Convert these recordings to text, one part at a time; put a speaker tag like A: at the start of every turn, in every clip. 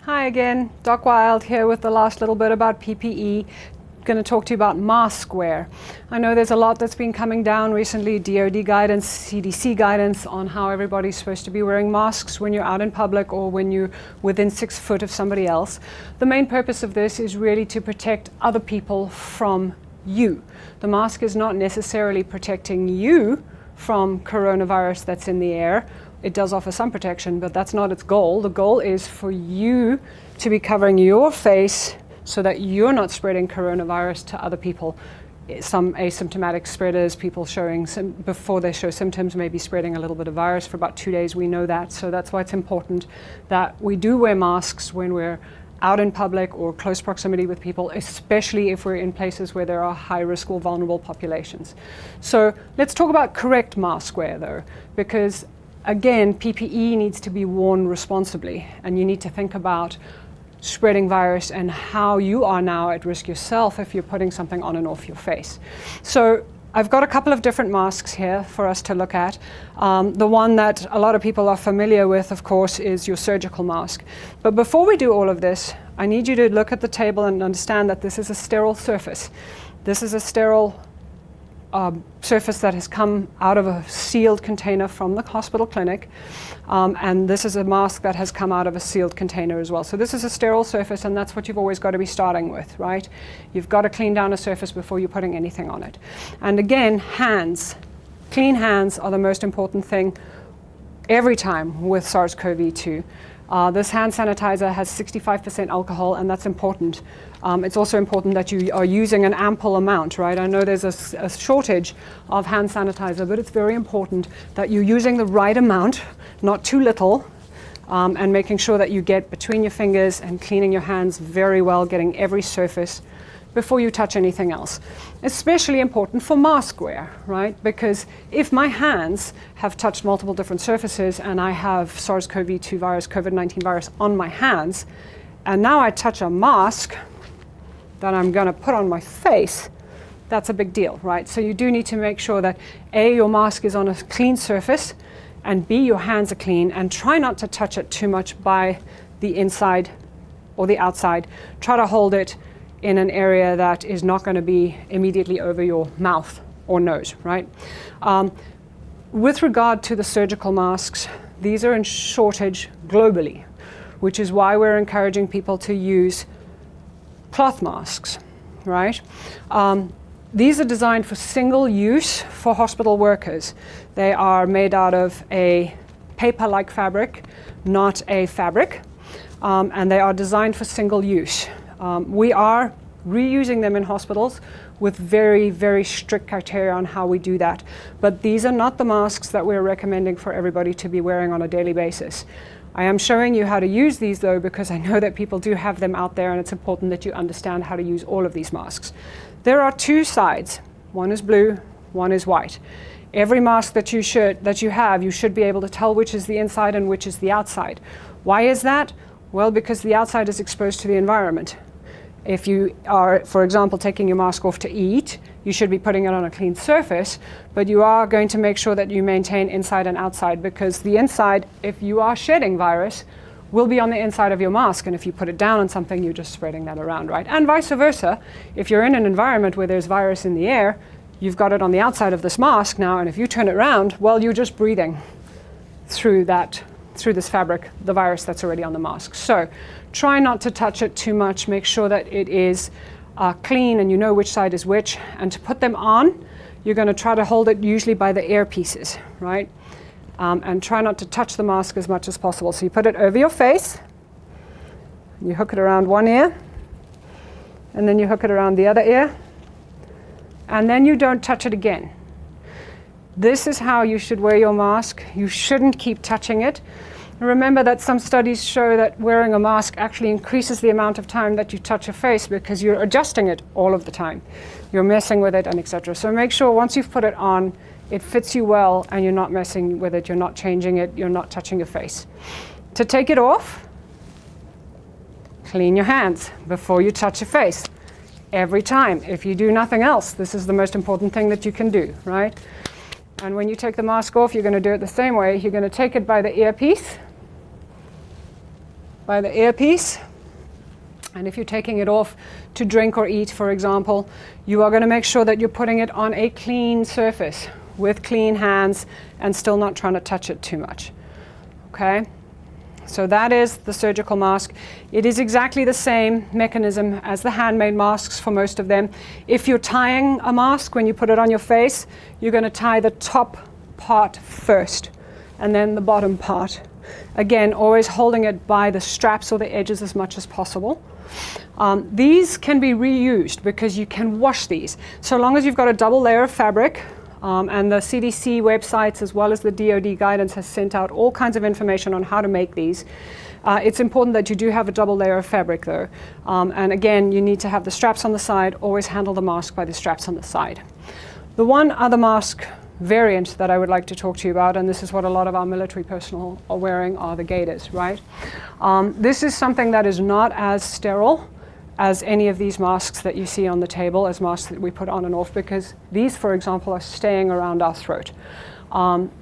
A: Hi again, Doc Wild here with the last little bit about PPE. Going to talk to you about mask wear. I know there's a lot that's been coming down recently, DoD guidance, CDC guidance on how everybody's supposed to be wearing masks when you're out in public or when you're within 6 foot of somebody else. The main purpose of this is really to protect other people from you. The mask is not necessarily protecting you from coronavirus that's in the air. It does offer some protection, but that's not its goal. The goal is for you to be covering your face so that you're not spreading coronavirus to other people. Some asymptomatic spreaders, people showing, before they show symptoms, may be spreading a little bit of virus for about 2 days. We know that. So that's why it's important that we do wear masks when we're out in public or close proximity with people, especially if we're in places where there are high risk or vulnerable populations. So let's talk about correct mask wear though, because again, PPE needs to be worn responsibly, and you need to think about spreading virus and how you are now at risk yourself if you're putting something on and off your face. So I've got a couple of different masks here for us to look at. The one that a lot of people are familiar with, of course, is your surgical mask. But before we do all of this, I need you to look at the table and understand that this is a sterile surface. This is a sterile surface that has come out of a sealed container from the hospital clinic, and this is a mask that has come out of a sealed container as well. So this is a sterile surface, and that's what you've always got to be starting with, right? You've got to clean down a surface before you're putting anything on it. And again, hands. Clean hands are the most important thing every time with SARS-CoV-2. This hand sanitizer has 65% alcohol, and that's important. It's also important that you are using an ample amount, right? I know there's a shortage of hand sanitizer, but it's very important that you're using the right amount, not too little, and making sure that you get between your fingers and cleaning your hands very well, getting every surface before you touch anything else. Especially important for mask wear, right? Because if my hands have touched multiple different surfaces and I have SARS-CoV-2 virus, COVID-19 virus on my hands, and now I touch a mask that I'm going to put on my face, that's a big deal, right? So you do need to make sure that A, your mask is on a clean surface, and B, your hands are clean, and try not to touch it too much by the inside or the outside. Try to hold it in an area that is not going to be immediately over your mouth or nose, right? With regard to the surgical masks, these are in shortage globally, which is why we're encouraging people to use cloth masks, right? These are designed for single use for hospital workers. They are made out of a paper-like fabric, not a fabric, and they are designed for single use. We are reusing them in hospitals with very, very strict criteria on how we do that. But these are not the masks that we're recommending for everybody to be wearing on a daily basis. I am showing you how to use these though, because I know that people do have them out there, and it's important that you understand how to use all of these masks. There are two sides. One is blue, one is white. Every mask that you have, you should be able to tell which is the inside and which is the outside. Why is that? Well, because the outside is exposed to the environment. If you are, for example, taking your mask off to eat, you should be putting it on a clean surface, but you are going to make sure that you maintain inside and outside, because the inside, if you are shedding virus, will be on the inside of your mask, and if you put it down on something, you're just spreading that around, right? And vice versa. If you're in an environment where there's virus in the air, you've got it on the outside of this mask now, and if you turn it around, well, you're just breathing through this fabric, the virus that's already on the mask. So try not to touch it too much. Make sure that it is clean and you know which side is which. And to put them on, you're going to try to hold it usually by the ear pieces, right? And try not to touch the mask as much as possible. So you put it over your face, you hook it around one ear, and then you hook it around the other ear, and then you don't touch it again. This is how you should wear your mask. You shouldn't keep touching it. Remember that some studies show that wearing a mask actually increases the amount of time that you touch your face, because you're adjusting it all of the time. You're messing with it and etc. So make sure once you've put it on, it fits you well and you're not messing with it, you're not changing it, you're not touching your face. To take it off, clean your hands before you touch your face. Every time. If you do nothing else, this is the most important thing that you can do, right? And when you take the mask off, you're going to do it the same way. You're going to take it by the earpiece, by the earpiece. And if you're taking it off to drink or eat, for example, you are going to make sure that you're putting it on a clean surface with clean hands and still not trying to touch it too much. Okay? So that is the surgical mask. It is exactly the same mechanism as the handmade masks for most of them. If you're tying a mask, when you put it on your face, you're going to tie the top part first and then the bottom part. Again, always holding it by the straps or the edges as much as possible. These can be reused because you can wash these. So long as you've got a double layer of fabric, and the CDC websites as well as the DoD guidance has sent out all kinds of information on how to make these. It's important that you do have a double layer of fabric though. And again, you need to have the straps on the side, always handle the mask by the straps on the side. The one other mask variant that I would like to talk to you about, and this is what a lot of our military personnel are wearing, are the gaiters, right? This is something that is not as sterile as any of these masks that you see on the table, as masks that we put on and off, because these, for example, are staying around our throat.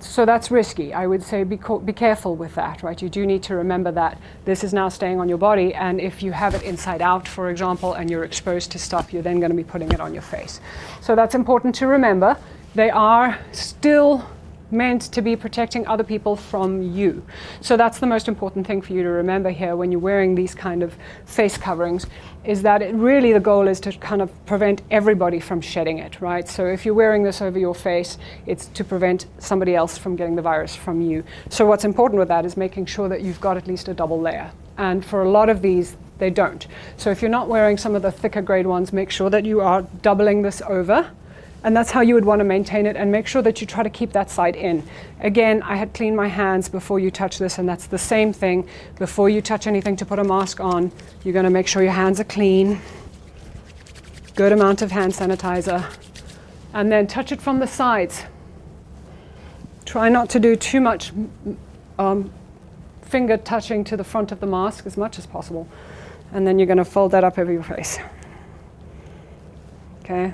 A: So that's risky. I would say be careful with that, right? You do need to remember that this is now staying on your body, and if you have it inside out, for example, and you're exposed to stuff, you're then going to be putting it on your face. So that's important to remember. They are still meant to be protecting other people from you. So that's the most important thing for you to remember here when you're wearing these kind of face coverings, is that really the goal is to kind of prevent everybody from shedding it, right? So if you're wearing this over your face, it's to prevent somebody else from getting the virus from you. So what's important with that is making sure that you've got at least a double layer. And for a lot of these, they don't. So if you're not wearing some of the thicker grade ones, make sure that you are doubling this over. And that's how you would want to maintain it, and make sure that you try to keep that side in. Again, I had cleaned my hands before you touch this, and that's the same thing. Before you touch anything to put a mask on, you're going to make sure your hands are clean. Good amount of hand sanitizer. And then touch it from the sides. Try not to do too much finger touching to the front of the mask as much as possible. And then you're going to fold that up over your face. Okay?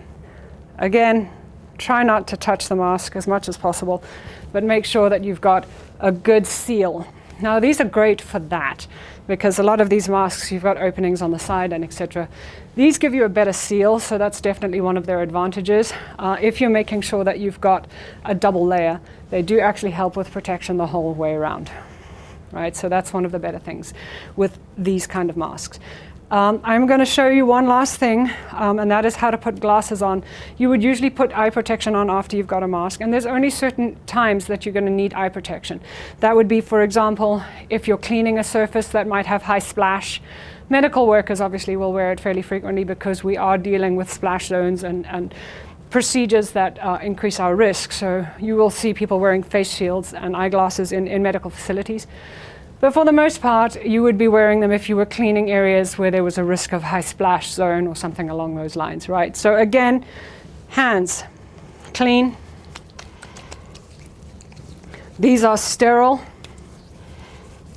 A: Again, try not to touch the mask as much as possible, but make sure that you've got a good seal. Now, these are great for that, because a lot of these masks, you've got openings on the side and etc. These give you a better seal, so that's definitely one of their advantages. If you're making sure that you've got a double layer, they do actually help with protection the whole way around, right? So that's one of the better things with these kind of masks. I'm going to show you one last thing, and that is how to put glasses on. You would usually put eye protection on after you've got a mask, and there's only certain times that you're going to need eye protection. That would be, for example, if you're cleaning a surface that might have high splash. Medical workers obviously will wear it fairly frequently because we are dealing with splash zones and procedures that increase our risk. So you will see people wearing face shields and eyeglasses in medical facilities. But for the most part, you would be wearing them if you were cleaning areas where there was a risk of high splash zone or something along those lines, right? So again, hands clean. These are sterile.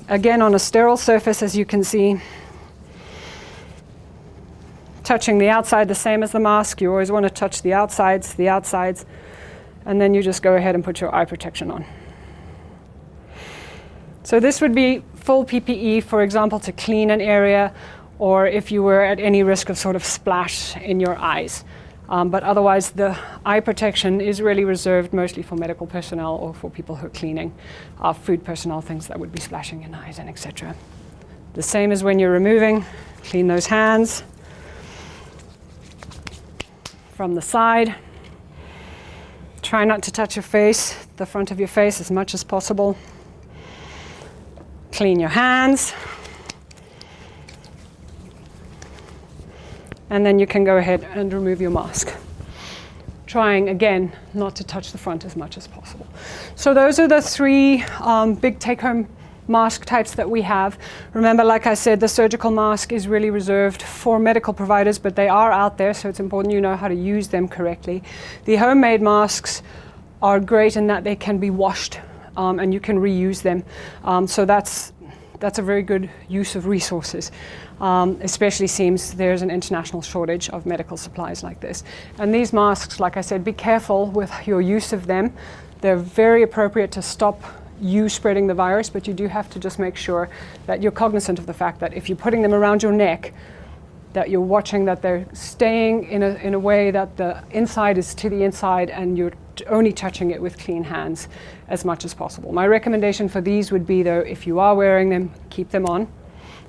A: Again, on a sterile surface, as you can see. Touching the outside the same as the mask. You always want to touch the outsides, and then you just go ahead and put your eye protection on. So this would be full PPE, for example, to clean an area, or if you were at any risk of sort of splash in your eyes. But otherwise, the eye protection is really reserved mostly for medical personnel or for people who are cleaning, food personnel, things that would be splashing in eyes and etc. The same as when you're removing, clean those hands from the side. Try not to touch your face, the front of your face, as much as possible. Clean your hands. And then you can go ahead and remove your mask. Trying, again, not to touch the front as much as possible. So those are the three big take-home mask types that we have. Remember, like I said, the surgical mask is really reserved for medical providers, but they are out there, so it's important you know how to use them correctly. The homemade masks are great in that they can be washed and you can reuse them. So that's a very good use of resources. Especially seems there's an international shortage of medical supplies like this. And these masks, like I said, be careful with your use of them. They're very appropriate to stop you spreading the virus, but you do have to just make sure that you're cognizant of the fact that if you're putting them around your neck, that you're watching that they're staying in a way that the inside is to the inside and you're only touching it with clean hands as much as possible. My recommendation for these would be, though, if you are wearing them, keep them on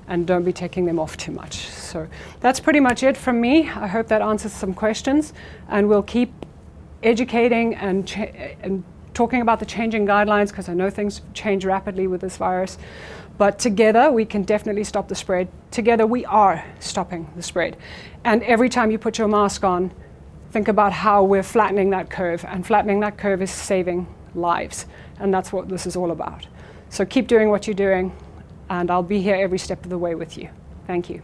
A: and don't be taking them off too much. So that's pretty much it from me. I hope that answers some questions, and we'll keep educating and talking about the changing guidelines, because I know things change rapidly with this virus. But together we can definitely stop the spread. Together we are stopping the spread. And every time you put your mask on, think about how we're flattening that curve, and flattening that curve is saving lives. And that's what this is all about. So keep doing what you're doing, and I'll be here every step of the way with you. Thank you.